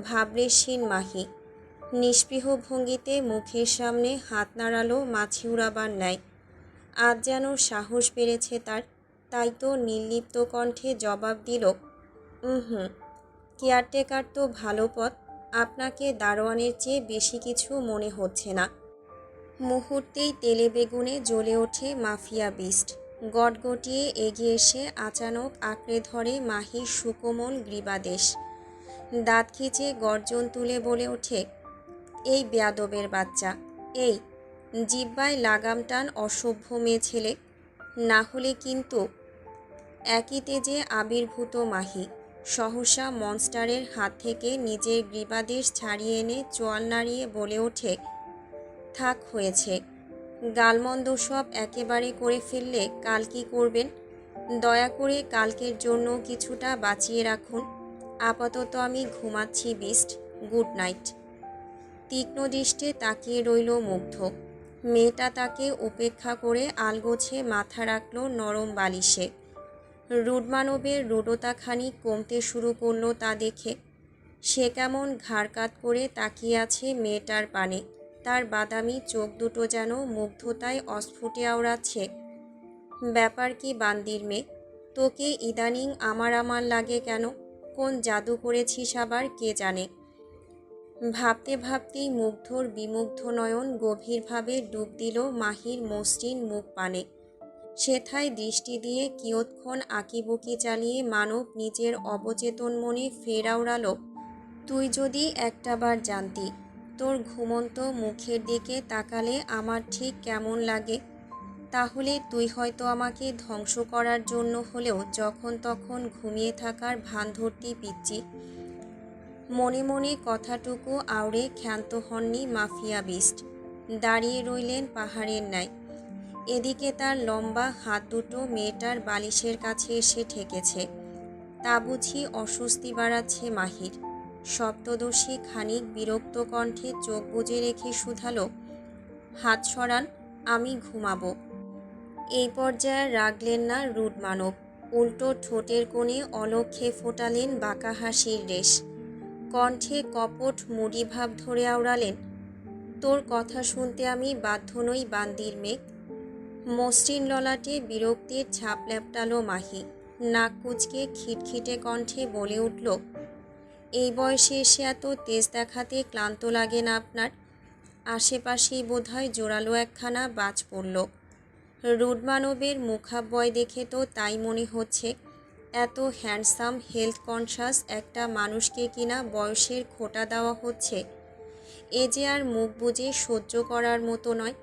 ভাবলেশহীন মাহি। নিস্পৃহ ভঙ্গিতে মুখের সামনে হাত নাড়ালো মাছি উড়াবার ন্যায়। আজ যেন সাহস বেড়েছে তার, তাই তো নির্লিপ্ত কণ্ঠে জবাব দিল, হুম, কেয়ারটেকার তো ভালো পথ, আপনাকে দারোয়ানের চেয়ে বেশি কিছু মনে হচ্ছে না। মুহূর্তেই তেলে বেগুনে জ্বলে ওঠে মাফিয়া বিস্ট। গটগটিয়ে এগিয়ে এসে আচানক আঁকড়ে ধরে মাহির সুকোমল গ্রীবাদেশ। দাঁত খিচে গর্জন তুলে বলে ওঠে, এই বেয়াদবের বাচ্চা, এই জিহ্বায় লাগাম টান অসভ্য মেয়ে ছেলে, না হলে কিন্তু। একই তেজে আবির্ভূত মাহি সহসা মনস্টারের হাত থেকে নিজের গ্রীবাদেশ ছাড়িয়ে এনে চোয়াল নাড়িয়ে বলে ওঠে, থাক হয়েছে, গালমন্দ সব একেবারে করে ফেললে কাল কি করবেন? দয়া করে কালকের জন্য কিছুটা বাঁচিয়ে রাখুন। আপাতত আমি ঘুমাচ্ছি বিস্ট, গুড নাইট। তীক্ষ্ণ দৃষ্টে তাকিয়ে রইল মুগ্ধ। মেয়েটা তাকে উপেক্ষা করে আলগোছে মাথা রাখল নরম বালিশে। রুডমানবের রূঢ়তাখানি কমতে শুরু করলো তা দেখে। সে কেমন ঘাড় কাত করে তাকিয়ে আছে মেয়েটার পানে, তার বাদামি চোখ দুটো যেন মুগ্ধতায় অস্ফুটে আওড়াচ্ছে। ব্যাপার কি বান্দির মেয়ে, তোকে ইদানিং আমার লাগে কেন? কোন জাদু করেছিস আবার কে জানে। ভাবতে ভাবতেই মুগ্ধর বিমুগ্ধ নয়ন গভীরভাবে ডুব দিল মাহির মসৃণ মুখ পানে। সেথায় দৃষ্টি দিয়ে কিয়ৎক্ষণ আঁকিবুকি চালিয়ে মানব নিজের অবচেতন মনে ফের আওড়াল, তুই যদি একটাবার জানতি, তোর ঘুমন্ত মুখের দিকে তাকালে আমার ঠিক কেমন লাগে, তাহলে তুই হয়তো আমাকে ধ্বংস করার জন্য হলেও যখন তখন ঘুমিয়ে থাকার ভান ধরতি পিচ্চি। মনে মনে কথাটুকু আওড়ে ক্ষান্ত হননি মাফিয়া বিস্ট। দাঁড়িয়ে রইলেন পাহাড়ের ন্যায়। এদিকে তার লম্বা হাত দুটো মেয়েটার বালিশের কাছে এসে ঠেকেছে। তা বুঝি অস্বস্তি বাড়াচ্ছে মাহির। সপ্তদর্শী খানিক বিরক্ত কণ্ঠে চোখ বুজে রেখে শুধালো, হাত সরান, আমি ঘুমাবো। এই পর্যায়ে রাগলেন না রুড মানব, উল্টো ঠোঁটের কোণে অলক্ষে ফোটালেন বাঁকা হাসির রেশ। কণ্ঠে কপট মুড়ি ভাব ধরে আওড়ালেন, তোর কথা শুনতে আমি বাধ্য নই বান্দির মেঘ। মসৃণ ললাটে বিরক্তির ছাপ ল্যাপটালো মাহি। নাক কুচকে খিটখিটে কণ্ঠে বলে উঠল, এই বয়সে এসে এত তেজ দেখাতে ক্লান্ত লাগে না আপনার? আশেপাশেই বোধহয় জোরালো একখানা বাজ পড়ল। রুডমানবের মুখাবয় দেখে তো তাই মনে হচ্ছে। এত হ্যান্ডসাম হেলথ কনসাস একটা মানুষকে কিনা বয়সের খোঁটা দেওয়া হচ্ছে, এ যে আর মুখ বুজে সহ্য করার মতো নয়।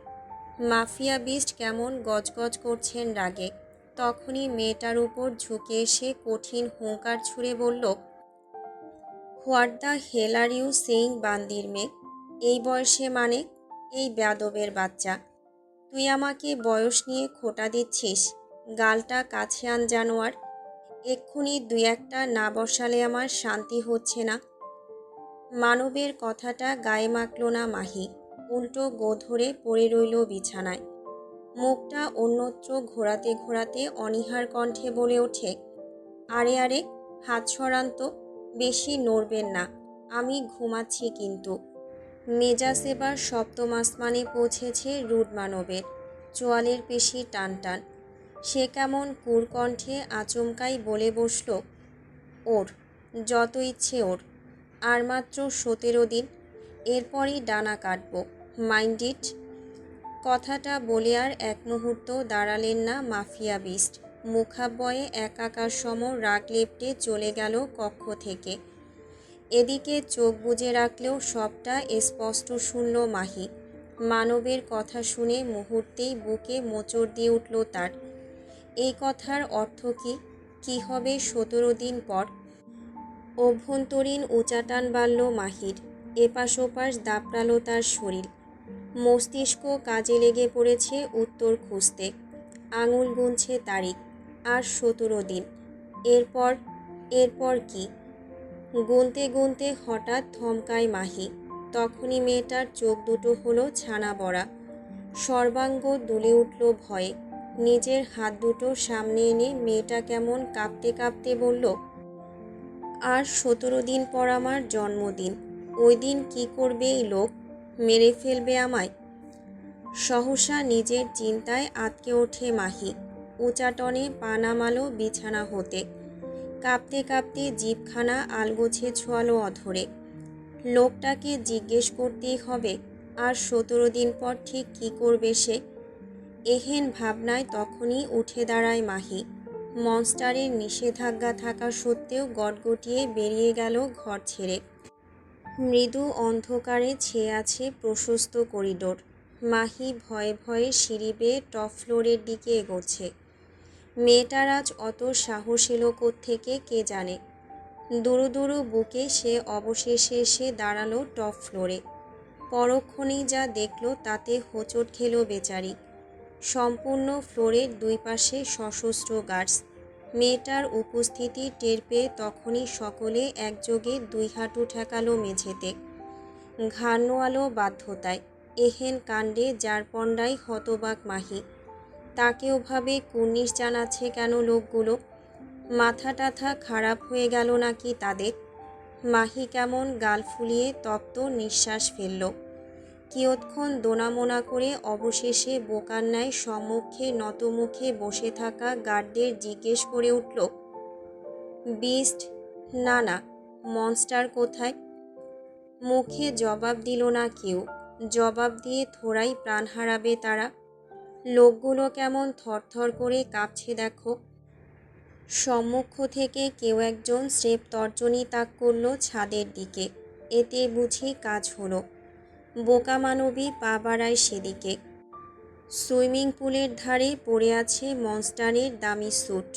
মাফিয়া বিস্ট কেমন গজগজ করছেন রাগে। তখনই মেয়েটার উপর ঝুঁকে এসে কঠিন হুঙ্কার ছুঁড়ে বলল, what the hell are you saying বান্দির মেয়ে? এই বয়সে মানে? এই বেয়াদবের বাচ্চা, তুই আমাকে বয়স নিয়ে খোঁটা দিচ্ছিস? গালটা কাছে আন জানোয়ার, এক্ষুনি দুই একটা না বসালে আমার শান্তি হচ্ছে না। মানবের কথাটা গায়ে মাখল না মাহি, উল্টো গোধরে পড়ে রইল বিছানায়। মুখটা অন্যত্র ঘোরাতে ঘোরাতে অনীহার কণ্ঠে বলে ওঠে, আরে আরে, হাত সরান তো, বেশি নড়বেন না, আমি ঘুমাচ্ছি কিন্তু। মেজাজ এবার সপ্তম আসমানে পৌঁছেছে রুড মানবের। চোয়ালের পেশি টান টান। সে কেমন কুরকণ্ঠে আচমকাই বলে বসল, ওর যত ইচ্ছে ওর, আর মাত্র 17 দিন, এরপরই ডানা কাটব, মাইন্ড ইট। কথাটা বলে আর এক মুহূর্ত দাঁড়ালেন না মাফিয়া বিস্ট। মুখাবয়ে একাকার সম রাগ লেপটে চলে গেল কক্ষ থেকে। এদিকে চোখ বুজে রাখলেও সবটা স্পষ্ট শুনল মাহি। মানবের কথা শুনে মুহূর্তেই বুকে মোচড় দিয়ে উঠল তার। এই কথার অর্থ কি? কি হবে 17 দিন পর? অভ্যন্তরীণ উচাটান বাড়ল মাহির। এপাশ ওপাশ দাপড়ালো তার শরীর। মস্তিষ্ক কাজে লেগে পড়েছে উত্তর খুঁজতে। আঙুল গুনছে তারিখ। আর 17 দিন। এরপর এরপর কি? গুনতে গুনতে হঠাৎ থমকায় মাহি। তখনই মেয়েটার চোখ দুটো হলো ছানা বড়া। সর্বাঙ্গ দুলে উঠল ভয়ে। নিজের হাত দুটো সামনে এনে মেয়েটা কেমন কাঁপতে কাঁপতে বলল, আর 17 দিন পর আমার জন্মদিন। ওই দিন কি করবে এই লোক? মেরে ফেলবে আমায়? সহসা নিজের চিন্তায় আটকে ওঠে মাহি। উচাটনে পা নামালো বিছানা হতে। কাঁপতে কাঁপতে জিভখানা আলগোছে ছোঁয়ালো অধরে। লোকটাকে জিজ্ঞেস করতেই হবে, আর 17 দিন পর ঠিক কী করবে সে। এহেন ভাবনায় তখনই উঠে দাঁড়ায় মাহি। মনস্টারের নিষেধাজ্ঞা থাকা সত্ত্বেও গটগটিয়ে বেরিয়ে গেল ঘর ছেড়ে। মৃদু অন্ধকারে ছেয়ে আছে প্রশস্ত করিডোর। মাহি ভয়ে ভয়ে সিঁড়ি বেয়ে টপ ফ্লোরের দিকে এগোচ্ছে। মেয়েটার আজ অত সাহস এলো কোত্থেকে কে জানে। দুরু দুরু বুকে সে অবশেষে এসে দাঁড়ালো টপ ফ্লোরে। পরক্ষণেই যা দেখল তাতে হোঁচট খেল বেচারি। সম্পূর্ণ ফ্লোরের দুই পাশে সশস্ত্র গার্ডস। মেয়েটার উপস্থিতি টের পেয়ে তখনই সকলে একযোগে দুই হাঁটু ঠেকালো মেঝেতে। ঘাড় নোয়ালো বাধ্যতায়। এহেন কাণ্ডে জারপন্ডায় হতবাক মাহি। তাকে ওভাবে কুর্নিশ জানাচ্ছে কেন লোকগুলো? মাথা টাথা খারাপ হয়ে গেল নাকি তাদের? মাহি কেমন গাল ফুলিয়ে তপ্ত নিঃশ্বাস ফেলল। কিয়ৎক্ষণ দোনামোনা করে অবশেষে বোকার ন্যায় সম্মুখে নতমুখে বসে থাকা গার্ডদের জিজ্ঞেস করে উঠল, বিস্ট? না না, মনস্টার কোথায়? মুখে জবাব দিল না কেউ। জবাব দিয়ে থোড়াই প্রাণ হারাবে তারা। লোকগুলো কেমন থরথর করে কাঁপছে দেখো। সম্মুখ থেকে কেউ একজন স্রেফ তর্জনী তাক করল ছাদের দিকে। এতে বুঝি কাজ হলো। বোকা মানবী পা বাড়ায় সেদিকে। সুইমিং পুলের ধারে পড়ে আছে মনস্টারের দামি স্যুট।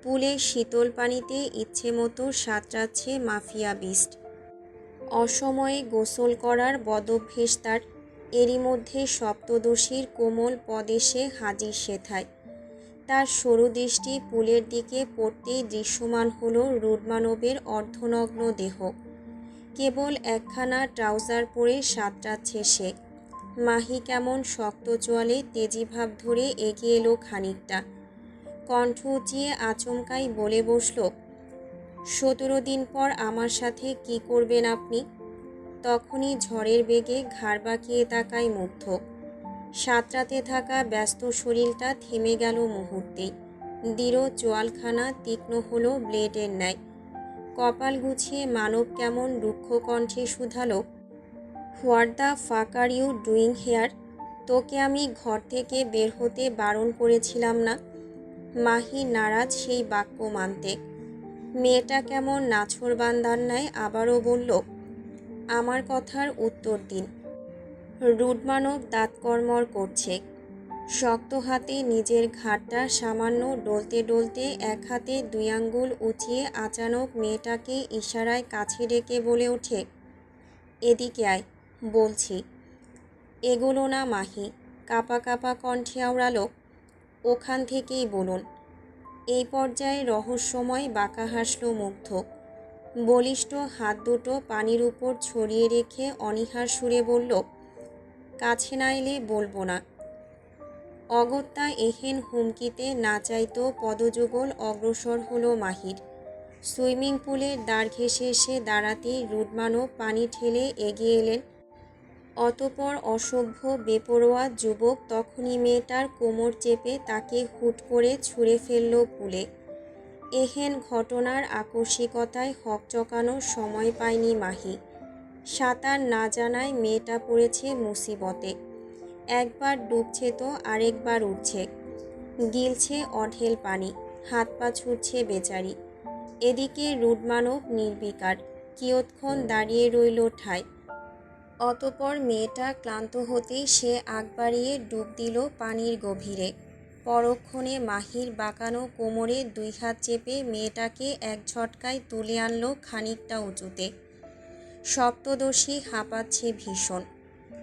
পুলের শীতল পানিতে ইচ্ছে মতো সাঁতরাচ্ছে মাফিয়া বিস্ট। অসময়ে গোসল করার বদভ্যেস তার। এরই মধ্যে সপ্তদশীর কোমল পদেশে হাজির সেথায়। তার সরু দৃষ্টি পুলের দিকে পড়তেই দৃশ্যমান হলো রুডমানবের অর্ধনগ্ন দেহ। কেবল একখানা ট্রাউজার পরে সাঁতরাচ্ছে সে। মাহি কেমন শক্ত চোয়ালে তেজি ভাব ধরে এগিয়ে এলো খানিকটা। কণ্ঠ উঁচিয়ে আচমকাই বলে বসল, 17 দিন পর আমার সাথে কি করবেন আপনি? তখনই ঝড়ের বেগে ঘাড় বাঁকিয়ে তাকায় মুগ্ধ। সাঁতরাতে থাকা ব্যস্ত শরীরটা থেমে গেল মুহূর্তেই। দৃঢ় চোয়ালখানা তীক্ষ্ণ হলো ব্লেডের ন্যায়। কপাল গুছিয়ে মানব কেমন রুক্ষ কণ্ঠে শুধালো, what the fuck are you doing here? তোকে আমি ঘর থেকে বের হতে বারণ করেছিলাম না? মাহি নারাজ সেই বাক্য মানতে। মেয়েটা কেমন নাছোড়বান্দার ন্যায় আবারও বলল, আমার কথার উত্তর দিন। রুডমানব দাঁত কড়মড় করছে। শক্ত হাতে নিজের ঘাড়টা সামান্য ডলতে ডলতে এক হাতে 2 আঙ্গুল উঁচিয়ে আচানক মেয়েটাকে ইশারায় কাছে ডেকে বলে ওঠে, এদিকে আয়, বলছি। এগোলো না মাহি। কাঁপা কাঁপা কণ্ঠে আওড়ালো, ওখান থেকেই বলুন। এই পর্যায়ে রহস্যময় বাঁকা হাসল মুগ্ধ। বলিষ্ঠ হাত দুটো পানির উপর ছড়িয়ে রেখে অনীহার সুরে বলল, কাছে না এলে বলবো না। অগত্যা এহেন হুমকিতে না চাইতেও পদযুগল অগ্রসর হলো মাহির। সুইমিং পুলের দ্বার ঘেঁষে এসে দাঁড়াতেই রুডমানব পানি ঠেলে এগিয়ে এলেন। অতপর অসভ্য বেপরোয়া যুবক তখনই মেয়েটার কোমর চেপে তাকে হুট করে ছুঁড়ে ফেলল পুলে। এহেন ঘটনার আকস্মিকতায় হকচকানোর সময় পায়নি মাহি। সাঁতার না জানায় মেয়েটা পড়েছে মুসিবতে। একবার ডুবছে তো আরেকবার উঠছে। গিলছে অঢেল পানি। হাত পা ছুটছে বেচারি। এদিকে রুডমানব নির্বিকার। কিয়ৎক্ষণ দাঁড়িয়ে রইল ঠায়। অতপর মেয়েটা ক্লান্ত হতেই সে আগ বাড়িয়ে ডুব দিল পানির গভীরে। পরক্ষণে মাহির বাঁকানো কোমরে 2 হাত চেপে মেয়েটাকে এক ঝটকায় তুলে আনল খানিকটা উঁচুতে। সপ্তদশী হাঁপাচ্ছে ভীষণ।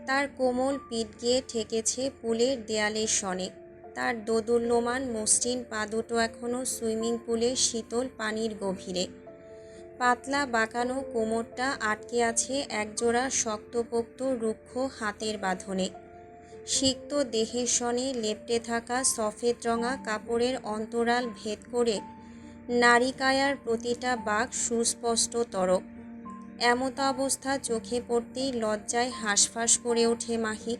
তার কোমল পিঠ গিয়ে ঠেকেছে পুলের দেয়ালের সনে। তার দোদুল্যমান মসৃণ পা দুটো এখনও সুইমিং পুলের শীতল পানির গভীরে। পাতলা বাঁকানো কোমরটা আটকে আছে একজোড়া শক্তপোক্ত রুক্ষ হাতের বাঁধনে। সিক্ত দেহের সনে লেপ্টে থাকা সফেদ রঙা কাপড়ের অন্তরাল ভেদ করে নারিকায়ার প্রতিটা বাঁক সুস্পষ্টতর। এমতাবস্থা চোখে পড়তেই লজ্জায় হাঁসফাঁস করে ওঠে মাহি।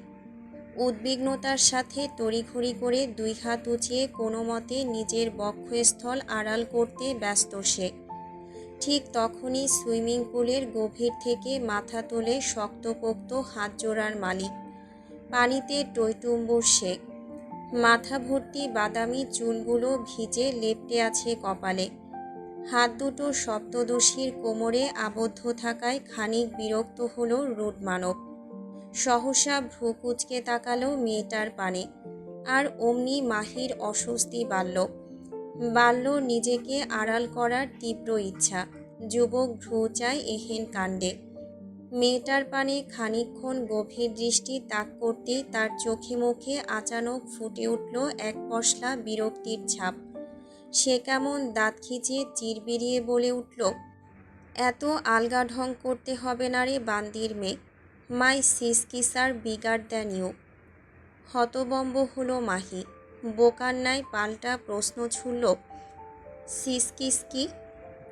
উদ্বিগ্নতার সাথে তড়িঘড়ি করে 2 হাত উঁচিয়ে কোনো মতে নিজের বক্ষস্থল আড়াল করতে ব্যস্ত সে। ঠিক তখনই সুইমিং পুলের গভীর থেকে মাথা তোলে শক্তপোক্ত হাত জোড়ার মালিক। পানিতে টইটুম্বুর সে। মাথা ভর্তি বাদামি চুলগুলো ভিজে লেপ্টে আছে কপালে। হাত দুটো সপ্তদশীর কোমরে আবদ্ধ থাকায় খানিক বিরক্ত হলো রুড মানব। সহসা ভ্রু কুঁচকে তাকালো মেয়েটার পানে। আর অমনি মাহির অস্বস্তি বাড়ল নিজেকে আড়াল করার তীব্র ইচ্ছা। যুবক ভ্রু চায় এহেন কাণ্ডে। মেয়েটার পানে খানিকক্ষণ গভীর দৃষ্টি তাক করতেই তার চোখে মুখে আচানক ফুটে উঠল এক পশলা বিরক্তির ছাপ। সে কেমন দাঁত খিচিয়ে চিরবিরিয়ে বলে উঠল, এত আলগা ঢং করতে হবে না রে বান্দির মেয়ে। My sis kisser bigger than you. হতবম্ব হলো মাহি। বোকার ন্যায় পাল্টা প্রশ্ন ছুড়ল, সিস কিস কি?